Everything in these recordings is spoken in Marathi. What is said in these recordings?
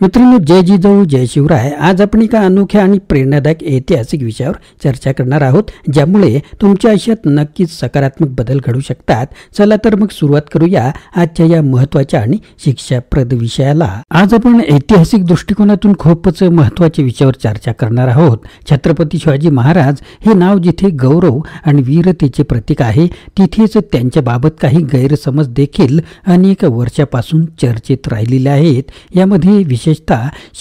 मित्रांनो, जय जिजाऊ जय शिवराय. आज आपण एका अनोख्या आणि प्रेरणादायक ऐतिहासिक विषयावर चर्चा करणार आहोत, ज्यामुळे तुमच्या आयुष्यात नक्कीच सकारात्मक बदल घडू शकतात. चला तर मग सुरुवात करूया आजच्या या महत्त्वाच्या आणि शिक्षाप्रद विषयाला. आज आपण ऐतिहासिक दृष्टिकोनातून खूपच महत्त्वाच्या विषयावर चर्चा करणार आहोत. छत्रपती शिवाजी महाराज हे नाव जिथे गौरव आणि वीरतेचे प्रतीक आहे, तिथेच त्यांच्याबाबत काही गैरसमज देखील अनेक वर्षापासून चर्चेत राहिलेले आहेत. यामध्ये विशेषतः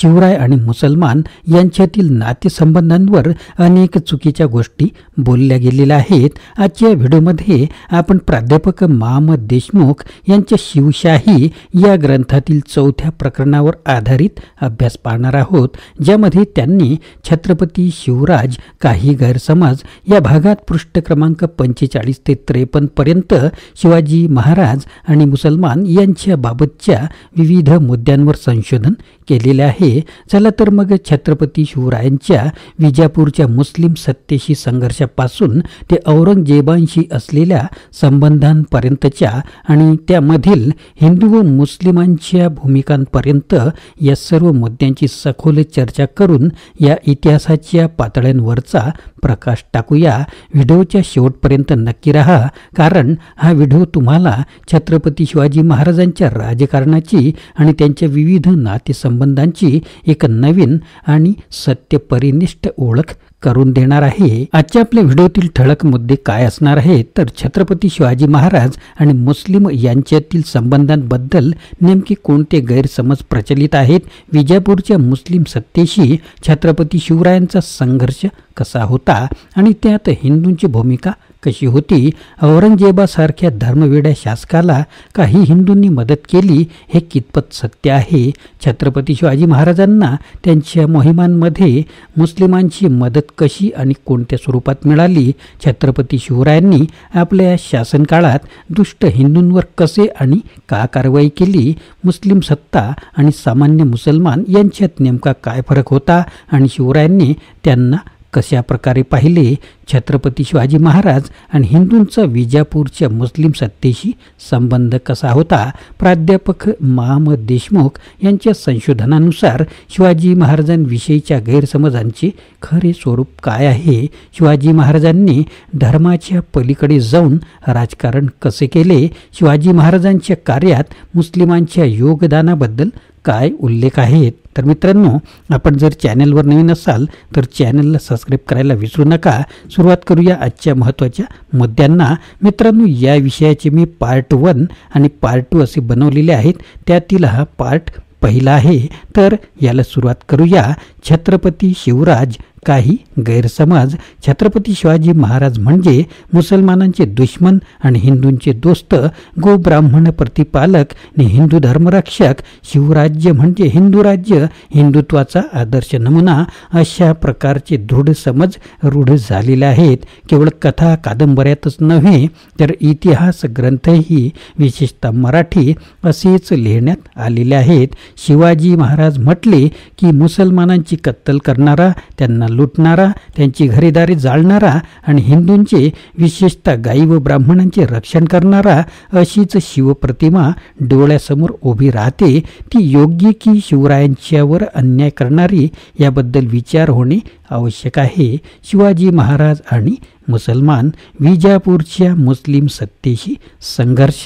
शिवराय आणि मुसलमान यांच्यातील नातेसंबंधांवर अनेक चुकीच्या गोष्टी बोलल्या गेलेल्या आहेत. आजच्या व्हिडिओमध्ये आपण प्राध्यापक महम्मद देशमुख यांच्या शिवशाही या ग्रंथातील 4थ्या प्रकरणावर आधारित अभ्यास पाहणार आहोत, ज्यामध्ये त्यांनी छत्रपती शिवराज काही गैरसमज या भागात पृष्ठ क्रमांक 45 ते 53 पर्यंत शिवाजी महाराज आणि मुसलमान यांच्या बाबतच्या विविध मुद्द्यांवर संशोधन केलेले आहे. चला तर मग छत्रपती शिवरायांच्या विजापूरच्या मुस्लिम सत्तेशी संघर्षापासून ते औरंगजेबांशी असलेल्या संबंधांपर्यंतच्या आणि त्यामधील हिंदू व मुस्लिमांच्या भूमिकांपर्यंत या सर्व मुद्द्यांची सखोल चर्चा करून या इतिहासाच्या पातळ्यांवरचा प्रकाश टाकूया. व्हिडिओच्या शेवटपर्यंत नक्की राहा, कारण हा व्हिडिओ तुम्हाला छत्रपती शिवाजी महाराजांच्या राजकारणाची आणि त्यांच्या विविध नातेसंबंधांची एक नवीन आणि सत्यपरिनिष्ठ ओळख करून देणार आहे. आजच्या आपल्या व्हिडिओतील ठळक मुद्दे काय असणार आहेत, तर छत्रपती शिवाजी महाराज आणि मुस्लिम यांच्यातील संबंधांबद्दल नेमके कोणते गैरसमज प्रचलित आहेत, विजापूरच्या मुस्लिम सत्तेशी छत्रपती शिवरायांचा संघर्ष कसा होता आणि त्यात हिंदूंची भूमिका कशी होती, औरंगजेबासारख्या धर्मवेड्या शासकाला काही हिंदूंनी मदत केली हे कितपत सत्य आहे, छत्रपती शिवाजी महाराजांना त्यांच्या मोहिमांमध्ये मुस्लिमांची मदत कशी आणि कोणत्या स्वरूपात मिळाली, छत्रपती शिवरायांनी आपल्या शासनकाळात दुष्ट हिंदूंवर कसे आणि का कारवाई केली, मुस्लिम सत्ता आणि सामान्य मुसलमान यांच्यात नेमका काय फरक होता आणि शिवरायांनी त्यांना कशा प्रकारे पाहिले, छत्रपती शिवाजी महाराज आणि हिंदूंचा विजापूरच्या मुस्लिम सत्तेशी संबंध कसा होता. प्राध्यापक महम्मद देशमुख यांच्या संशोधनानुसार शिवाजी महाराजांविषयीच्या गैरसमजांचे खरे स्वरूप काय आहे, शिवाजी महाराजांनी धर्माच्या पलीकडे जाऊन राजकारण कसे केले, शिवाजी महाराजांच्या कार्यात मुस्लिमांच्या योगदानाबद्दल काय उल्लेख आहेत. तर मित्रांनो, आपण जर चॅनलवर नवीन असाल तर चॅनलला सबस्क्राईब करायला विसरू नका. सुरुवात करूया आजच्या महत्त्वाच्या मुद्द्यांना. मित्रांनो, या विषयाचे मी पार्ट 1 आणि पार्ट 2 असे बनवलेले आहेत. त्यातील हा पार्ट पहिला आहे. तर याला सुरुवात करूया. छत्रपती शिवराज काही गैरसमज. छत्रपती शिवाजी महाराज म्हणजे मुसलमानांचे दुश्मन आणि हिंदूंचे दोस्त, गो ब्राह्मण प्रतिपालक आणि हिंदू धर्मरक्षक. शिवराज्य म्हणजे हिंदू राज्य, हिंदुत्वाचा आदर्श नमुना, अशा प्रकारचे दृढ समज रूढ झालेले आहेत. केवळ कथा कादंबऱ्यातच नव्हे तर इतिहास ग्रंथही, विशेषतः मराठी, असेच लिहिण्यात आलेले आहेत. शिवाजी महाराज म्हटले की मुसलमानांची कत्तल करणारा, त्यांना लुटणारा, त्यांची घरेदारी जाळणारा आणि हिंदूंचे, विशेषतः गाई व ब्राह्मणांचे रक्षण करणारा, अशीच शिवप्रतिमा डोळ्यासमोर उभी राहते. ती योग्य की शिवरायांच्यावर अन्याय करणारी, याबद्दल विचार होणे आवश्यक आहे. शिवाजी महाराज आणि मुसलमान, विजापूरच्या मुस्लिम सत्तेशी संघर्ष.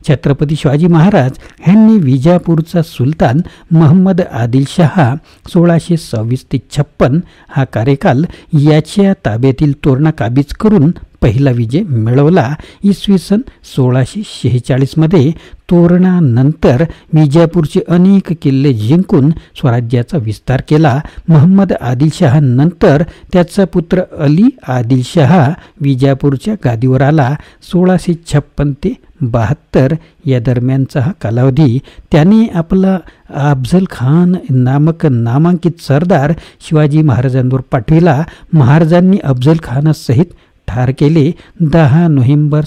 छत्रपती शिवाजी महाराज यांनी विजापूरचा सुलतान महम्मद आदिलशहा 1626 ते 56 हा कार्यकाल याच्या ताब्यातील तोरणा काबीज करून पहिला विजय मिळवला. इसवी सन 1646 मध्ये तोरणानंतर विजापूरचे अनेक किल्ले जिंकून स्वराज्याचा विस्तार केला. महम्मद आदिलशहानंतर त्याचा पुत्र अली आदिलशहा विजापूरच्या गादीवर आला. 1656 ते 72 या दरम्यानचा हा कालावधी. त्याने आपला अफझल खान नामक नामांकित सरदार शिवाजी महाराजांवर पाठविला. महाराजांनी अफझल खानासहित ठार केले. 10 नोव्हेंबर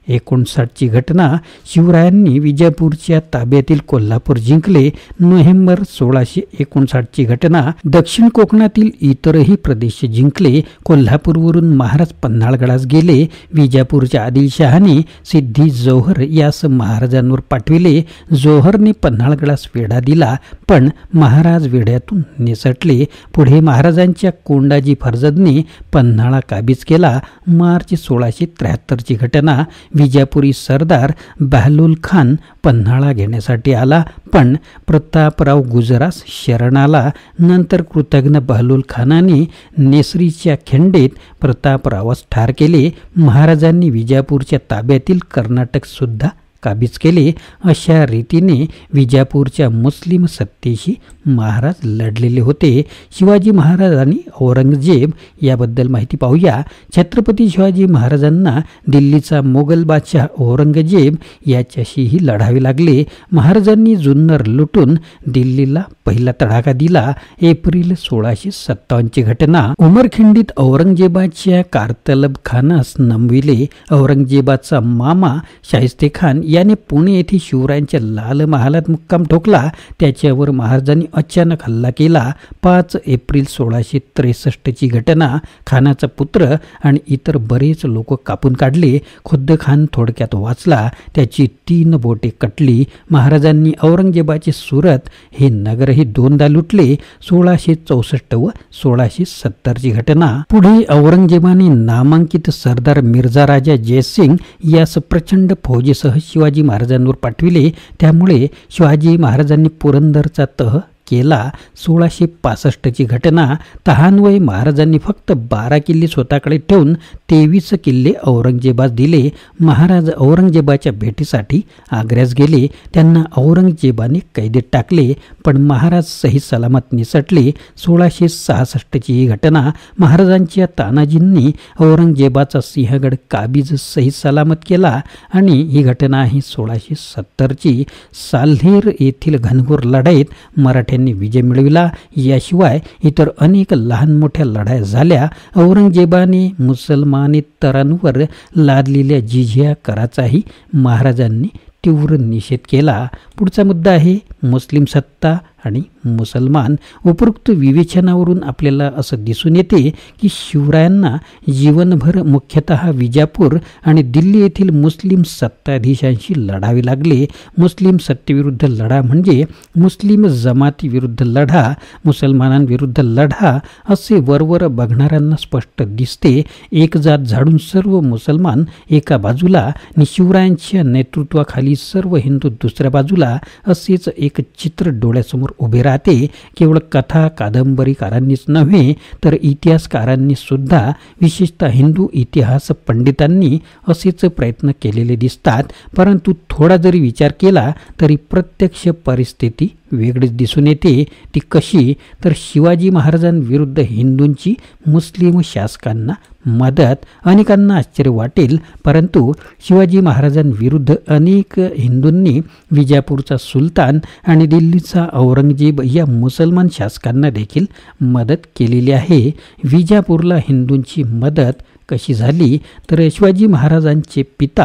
1959ची घटना. शिवरायांनी विजापूरच्या ताब्यातील कोल्हापूर जिंकले. नोव्हेंबर 1659ची घटना. दक्षिण कोकणातील इतरही प्रदेश जिंकले. कोल्हापूरवरून महाराज पन्हाळगडास गेले. विजापूरच्या आदिलशहाने सिद्धी जोहर यास महाराजांवर पाठविले. जोहरने पन्हाळगडास वेढा दिला, पण महाराज वेढ्यातून निसटले. पुढे महाराजांच्या कोंडाजी फर्जदने पन्हाळा काबीज केला. मार्च 1673ची घटना. विजापुरी सरदार बहलोल खान पन्हाळा घेण्यासाठी आला, पण प्रतापराव गुजरास शरण आला. नंतर कृतज्ञ बहलोल खानाने नेसरीच्या खिंडीत प्रतापरावास ठार केले. महाराजांनी विजापूरच्या ताब्यातील कर्नाटक सुद्धा काबीज केले. अशा रीतीने विजापूरच्या मुस्लिम सत्तेशी महाराज लढलेले होते. शिवाजी महाराज आणि औरंगजेब याबद्दल माहिती पाहूया. छत्रपती शिवाजी महाराजांना दिल्लीचा मोगल बादशाह औरंगजेब याच्याशीही लढावे लागले. महाराजांनी जुन्नर लुटून दिल्लीला पहिला तडाखा दिला. एप्रिल 1657ची घटना. उमरखिंडीत औरंगजेबाच्या कारतलब खानास नमविले. औरंगजेबाचा मामा शाहिस्ते खान याने पुणे येथे शिवरायांच्या लाल महालात मुक्काम ठोकला. त्याच्यावर महाराजांनी अचानक हल्ला केला. 5 एप्रिल 1663ची घटना. खानाचा पुत्र आणि इतर बरेच लोक कापून काढले. खुद्द खान थोडक्यात वाचला. त्याची 3 बोटे कटली. महाराजांनी औरंगजेबाचे सुरत हे नगरही 2दा लुटले. 1664 व 1670ची घटना. पुढे औरंगजेबाने नामांकित सरदार मिर्झा राजा जयसिंग यास प्रचंड फौजेसह शिवाजी महाराजांवर पाठविले. त्यामुळे शिवाजी महाराजांनी पुरंदरचा तह केला. 1665ची घटना. तहानवय महाराजांनी फक्त 12 किल्ले स्वतःकडे ठेवून 23 किल्ले औरंगजेबास दिले. महाराज औरंगजेबाच्या भेटीसाठी आग्र्यास गेले. त्यांना औरंगजेबाने कैदेत टाकले, पण महाराज सही सलामत निसटले. 1666ची ही घटना. महाराजांच्या तानाजींनी औरंगजेबाचा सिंहगड काबीज सही सलामत केला आणि ही घटना आहे 1670ची. साल्हेर येथील घनघोर लढाईत मराठ्यांनी विजय मिळविला. याशिवाय इतर अनेक लहान मोठ्या लढाया झाल्या. औरंगजेबाने मुसलमानेतरांवर लादलेल्या जिझिया कराचाही महाराजांनी तीव्र निषेध केला. पुढचा मुद्दा आहे मुस्लिम सत्ता आणि मुसलमान. उपरोक्त विवेचनावरून आपल्याला असं दिसून येते की शिवरायांना जीवनभर मुख्यतः विजापूर आणि दिल्ली येथील मुस्लिम सत्ताधीशांशी लढावे लागले. मुस्लिम सत्तेविरुद्ध लढा म्हणजे मुस्लिम जमातीविरुद्ध लढा, मुसलमानांविरुद्ध लढा असे वरवर बघणाऱ्यांना स्पष्ट दिसते. एक जात झाडून सर्व मुसलमान एका बाजूला आणि शिवरायांच्या नेतृत्वाखाली सर्व हिंदू दुसऱ्या बाजूला असेच एक चित्र डोळ्यासमोर उभे राहते. केवळ कथा कादंबरीकारांनीच नव्हे तर इतिहासकारांनी सुद्धा, विशेषतः हिंदू इतिहास पंडितांनी असेच प्रयत्न केलेले दिसतात. परंतु थोडा जरी विचार केला तरी प्रत्यक्ष परिस्थिती वेगळीच दिसून येते. ती कशी तर शिवाजी महाराजांविरुद्ध हिंदूंची मुस्लिम शासकांना मदत. अनेकांना आश्चर्य वाटेल, परंतु शिवाजी महाराजांविरुद्ध अनेक हिंदूंनी विजापूरचा सुलतान आणि दिल्लीचा औरंगजेब या मुसलमान शासकांना देखील मदत केलेली आहे. विजापूरला हिंदूंची मदत कशी झाली तर शिवाजी महाराजांचे पिता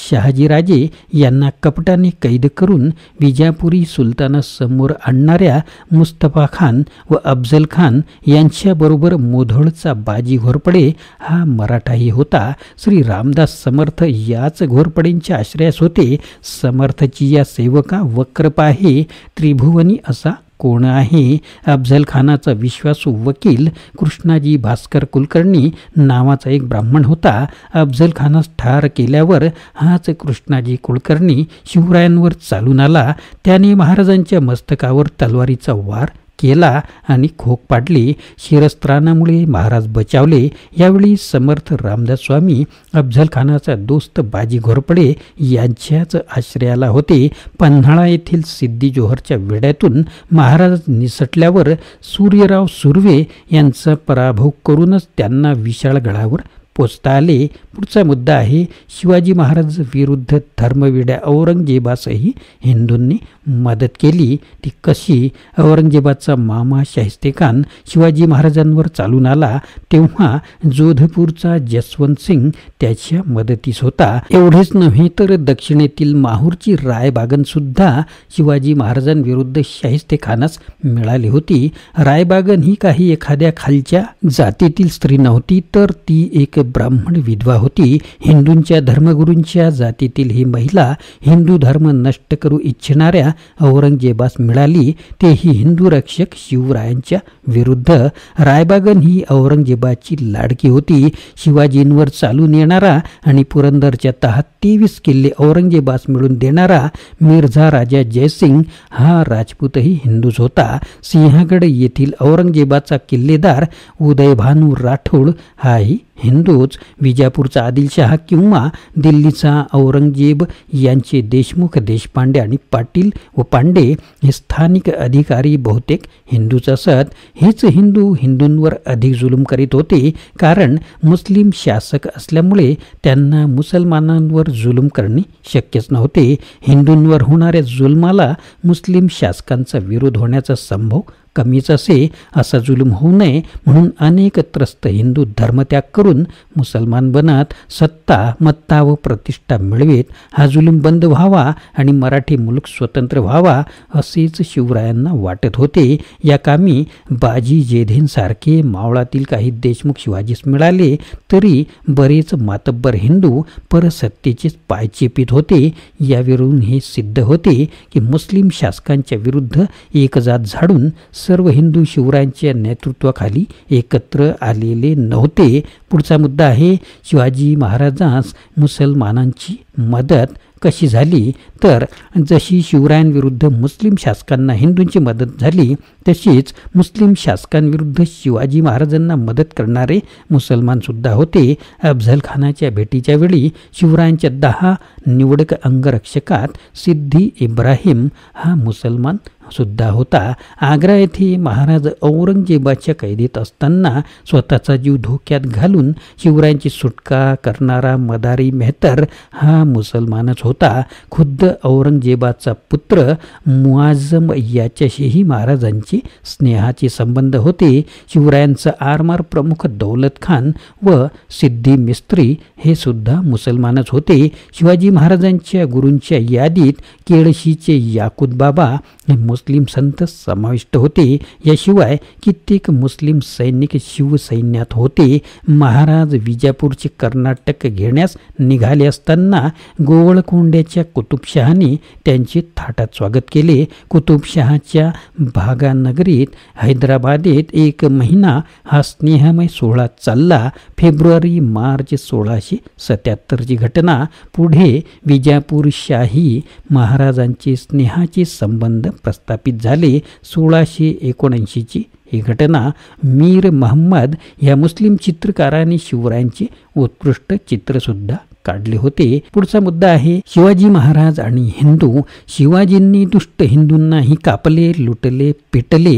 शहाजीराजे यांना कपटाने कैद करून विजापुरी सुलतानासमोर आणणाऱ्या मुस्तफा खान व अफजल खान यांच्याबरोबर मोधोळचा बाजी घोरपडे हा मराठाही होता. श्री रामदास समर्थ याच घोरपडेंच्या आश्रयास होते. समर्थची या सेवका वक्रपाहे त्रिभुवनी असा कोण आहे. अफजल खानाचा विश्वासू वकील कृष्णाजी भास्कर कुलकर्णी नावाचा एक ब्राह्मण होता. अफजल खानास ठार केल्यावर हाच कृष्णाजी कुलकर्णी शिवरायांवर चालून आला. त्याने महाराजांच्या मस्तकावर तलवारीचा वार केला आणि खोक पाडली. शिरस्त्राणामुळे महाराज बचावले. यावेळी समर्थ रामदास स्वामी अफजल खानाचा दोस्त बाजी घोरपडे यांच्याच आश्रयाला होते. पन्हाळा येथील सिद्धी जोहरच्या वेढ्यातून महाराज निसटल्यावर सूर्यराव सुर्वे यांचा पराभव करूनच त्यांना विशाळगडावर पोचता आले. पुढचा मुद्दा आहे शिवाजी महाराज विरुद्ध धर्मवेड्या औरंगजेबासही हिंदूंनी मदत केली. ती कशी? औरंगजेबाचा मामा शाहिस्तेखान शिवाजी महाराजांवर चालून आला तेव्हा जोधपूरचा जसवंत सिंग त्याच्या मदतीस होता. एवढेच नव्हे तर दक्षिणेतील माहूरची रायबागन सुद्धा शिवाजी महाराजांविरुद्ध शाहिस्तेखानास मिळाली होती. रायबागन ही काही एखाद्या खालच्या जातीतील स्त्री नव्हती, तर ती एक ब्राह्मण विधवा होती. हिंदूंच्या धर्मगुरूंच्या जातीतील ही महिला हिंदू धर्म नष्ट करू इच्छिणाऱ्या औरंगजेबास मिळाली, तेही हिंदू रक्षक शिवरायांच्या विरुद्ध. रायबागन ही औरंगजेबाची लाडकी होती. शिवाजींवर चालून येणारा आणि पुरंदरच्या तहात 23 किल्ले औरंगजेबास मिळून देणारा मिर्झा राजा जयसिंग हा राजपूतही हिंदूच होता. सिंहगड येथील औरंगजेबाचा किल्लेदार उदयभानू राठोड हाही हिंदूच. विजापूरचा आदिलशहा किंवा दिल्लीचा औरंगजेब यांचे देशमुख, देशपांडे आणि पाटील व पांडे हे स्थानिक अधिकारी बहुतेक हिंदूच असत. हेच हिंदू हिंदूंवर अधिक जुलूम करीत होते, कारण मुस्लिम शासक असल्यामुळे त्यांना मुसलमानांवर जुलूम करणे शक्यच नव्हते. हिंदूंवर होणाऱ्या जुलमाला मुस्लिम शासकांचा विरोध होण्याचा संभव कमीच असे. असा जुलूम होऊ नये म्हणून अनेक त्रस्त हिंदू धर्मत्याग करून मुसलमान बनत सत्ता, मत्ता व प्रतिष्ठा मिळवीत. हा जुलूम बंद व्हावा आणि मराठी मुलूक स्वतंत्र व्हावा असेच शिवरायांना वाटत होते. या कामी बाजी जेधेंसारखे मावळातील काही देशमुख शिवाजीस मिळाले, तरी बरेच मातब्बर हिंदू परसत्तेचेच पाय चेपीत होते. यावरून हे सिद्ध होते की मुस्लिम शासकांच्या विरुद्ध एक जात झाडून सर्व हिंदू शिवरायांच्या नेतृत्वाखाली एकत्र आलेले नव्हते. पुढचा मुद्दा आहे शिवाजी महाराजांस मुसलमानांची मदत कशी झाली? तर जशी शिवरायांविरुद्ध मुस्लिम शासकांना हिंदूंची मदत झाली, तशीच मुस्लिम शासकांविरुद्ध शिवाजी महाराजांना मदत करणारे मुसलमान सुद्धा होते. अफझल खानाच्या भेटीच्या वेळी शिवरायांच्या 10 निवडक अंगरक्षकात सिद्धी इब्राहिम हा मुसलमान सुद्धा होता. आग्रा येथे महाराज औरंगजेबाच्या कैदेत असताना स्वतःचा जीव धोक्यात घालून शिवरायांची सुटका करणारा मदारी मेहतर हा मुसलमानच होता. खुद्द औरंगजेबाचा पुत्र मुआझम याच्याशीही महाराजांचे स्नेहाचे संबंध होते. शिवरायांचा आरमार प्रमुख दौलत खान व सिद्धी मिस्त्री हे सुद्धा मुसलमानच होते. शिवाजी महाराजांच्या गुरूंच्या यादीत केळशीचे याकूत बाबा हे मुस्लिम संत समाविष्ट होते. याशिवाय कित्येक मुस्लिम सैनिक शिवसैन्यात होते. महाराज विजापूरचे कर्नाटक घेण्यास निघाले असताना गोवळकोंड्याच्या कुतुबशहाने त्यांचे थाटात स्वागत केले. कुतुबशहाच्या भागानगरीत हैदराबादेत 1 महिना हा स्नेहमय सोहळा चालला. फेब्रुवारी मार्च 1677ची घटना. पुढे विजापूर शाही महाराजांचे स्नेहाचे संबंध प्रस्थापित झाले. 1679ची ही घटना. मीर महम्मद या मुस्लिम चित्रकाराने शिवरायांचे उत्कृष्ट चित्रसुद्धा काढले होते. पुढचा मुद्दा आहे शिवाजी महाराज आणि हिंदू. शिवाजींनी दुष्ट हिंदूंनाही कापले, लुटले, पिटले.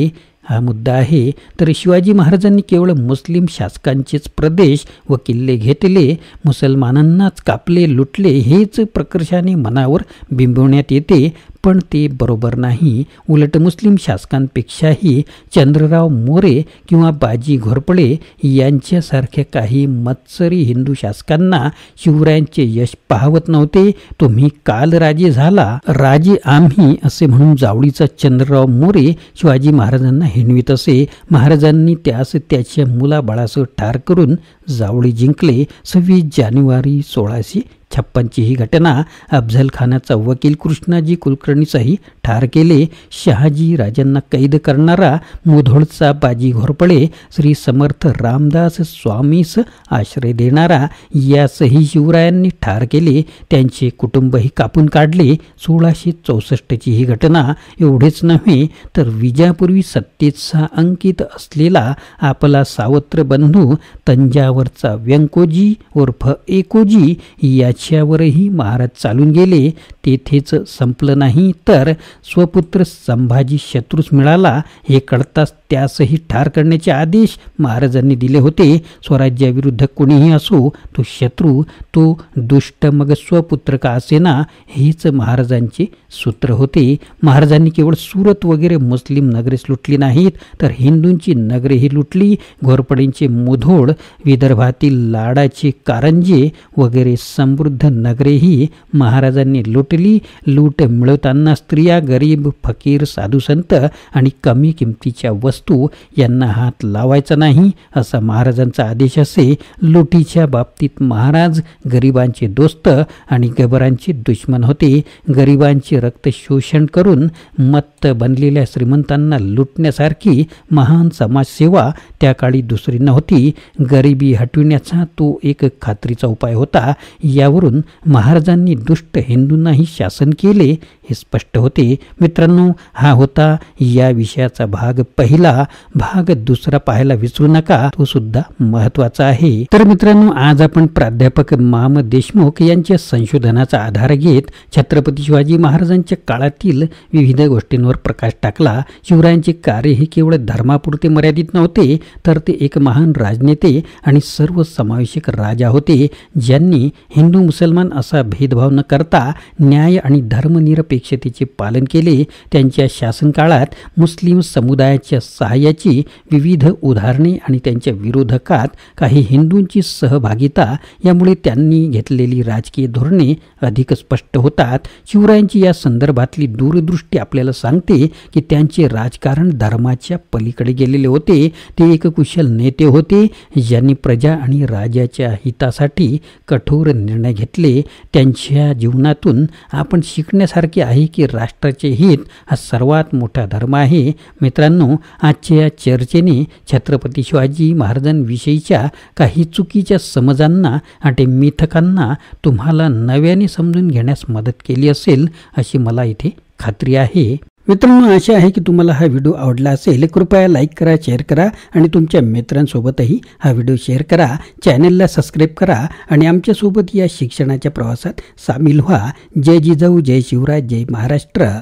हा मुद्दा आहे. तर शिवाजी महाराजांनी केवळ मुस्लिम शासकांचेच प्रदेश व किल्ले घेतले, मुसलमानांनाच कापले, लुटले हेच प्रकर्षाने मनावर बिंबवण्यात येते, पण ते बरोबर नाही. उलट मुस्लिम शासकांपेक्षाही चंद्रराव मोरे किंवा बाजी घोरपडे यांच्यासारख्या काही मत्सरी हिंदू शासकांना शिवरायांचे यश पाहवत नव्हते. तुम्ही काल राजे झाला, राजे आम्ही असे म्हणून जावळीचा चंद्रराव मोरे शिवाजी महाराजांना हिणवीत असे. महाराजांनी त्यास त्याच्या मुलाबाळासह ठार करून जावळी जिंकले. 26 जानेवारी 1656ची ही घटना. अफझल खानाचा वकील कृष्णाजी कुलकर्णीचाही ठार केले. शहाजी राजांना कैद करणारा मुधोळचा बाजी घोरपडे, श्री समर्थ रामदास स्वामीस आश्रय देणारा यासही शिवरायांनी ठार केले. त्यांचे कुटुंबही कापून काढले. 1664ची ही घटना. एवढेच नव्हे तर विजापूर्वी सत्तेचा अंकित असलेला आपला सावत्र बंधू तंजावरचा व्यंकोजी उर्फ एकोजी याची त्यांच्यावरही महाराज चालून गेले. तेथेच संपलं नाही तर स्वपुत्र संभाजी शत्रूस मिळाला हे कळताच त्यासही ठार करण्याचे आदेश महाराजांनी दिले होते. स्वराज्याविरुद्ध कोणीही असो, तो शत्रू, तो दुष्ट मग स्वपुत्र का असेना, हेच महाराजांचे सूत्र होते. महाराजांनी केवळ सुरत वगैरे मुस्लिम नगरेच लुटली नाहीत, तर हिंदूंची नगरेही लुटली. घोरपडींचे मुधोळ, विदर्भातील लाडाचे कारंजे वगैरे समृद्ध नगरेही महाराजांनी लुटली. लूट मिळवताना स्त्रिया, गरीब, फकीर, साधुसंत आणि कमी किमतीच्या वस्तू यांना हात लावायचा नाही, असा महाराजांचा आदेश असे. लुटीच्या बाबतीत महाराज गरिबांचे दोस्त आणि गबरांचे दुश्मन होते. गरिबांचे रक्त शोषण करून मत्त बनलेल्या श्रीमंतांना लुटण्यासारखी महान समाजसेवा त्या काळी दुसरी नव्हती. गरिबी हटविण्याचा तो एक खात्रीचा उपाय होता. यावरून महाराजांनी दुष्ट हिंदूंनाही शासन केले हे स्पष्ट होते. मित्रांनो, हा होता या विषयाचा भाग पहिला. भाग दुसरा पाहायला विसरू नका, तो सुद्धा महत्वाचा आहे. तर मित्रांनो, आज आपण प्राध्यापक माम देशमुख यांच्या संशोधनाचा आधार घेत छत्रपती शिवाजी महाराजांच्या काळातील विविध गोष्टींवर प्रकाश टाकला. शिवरायांचे कार्य हे केवळ धर्मापुरते मर्यादित नव्हते, तर ते एक महान राजनेते आणि सर्व समावेशक राजा होते, ज्यांनी हिंदू मुसलमान असा भेदभाव न करता न्याय आणि धर्मनिरपेक्षतेचे पालन केले. त्यांच्या शासनकाळात मुस्लिम समुदायाच्या सहाय्याची विविध उदाहरणे आणि त्यांच्या विरोधकात काही हिंदूंची सहभागिता यामुळे त्यांनी घेतलेली राजकीय धोरणे अधिक स्पष्ट होतात. शिवरायांची या संदर्भातली दूरदृष्टी आपल्याला सांगते की त्यांचे राजकारण धर्माच्या पलीकडे गेलेले होते. ते एक कुशल नेते होते, ज्यांनी प्रजा आणि राजाच्या हितासाठी कठोर निर्णय घेतले. त्यांच्या जीवनातून आपण शिकण्यासारखे आहे की राष्ट्राचे हित हा सर्वात मोठा धर्म आहे. मित्रांनो, आजच्या या चर्चेने छत्रपती शिवाजी महाराजांविषयीच्या काही चुकीच्या समजांना आणि मिथकांना तुम्हाला नव्याने समजून घेण्यास मदत केली असेल अशी मला इथे खात्री आहे. मित्रांनो, आशा आहे की तुम्हाला हा व्हिडिओ आवडला असेल. कृपया लाईक करा, शेअर करा आणि तुमच्या मित्रांसोबतही हा व्हिडिओ शेअर करा. चॅनलला सबस्क्राईब करा आणि आमच्यासोबत या शिक्षणाच्या प्रवासात सामील व्हा. जय जिजाऊ, जय शिवराय, जय महाराष्ट्र.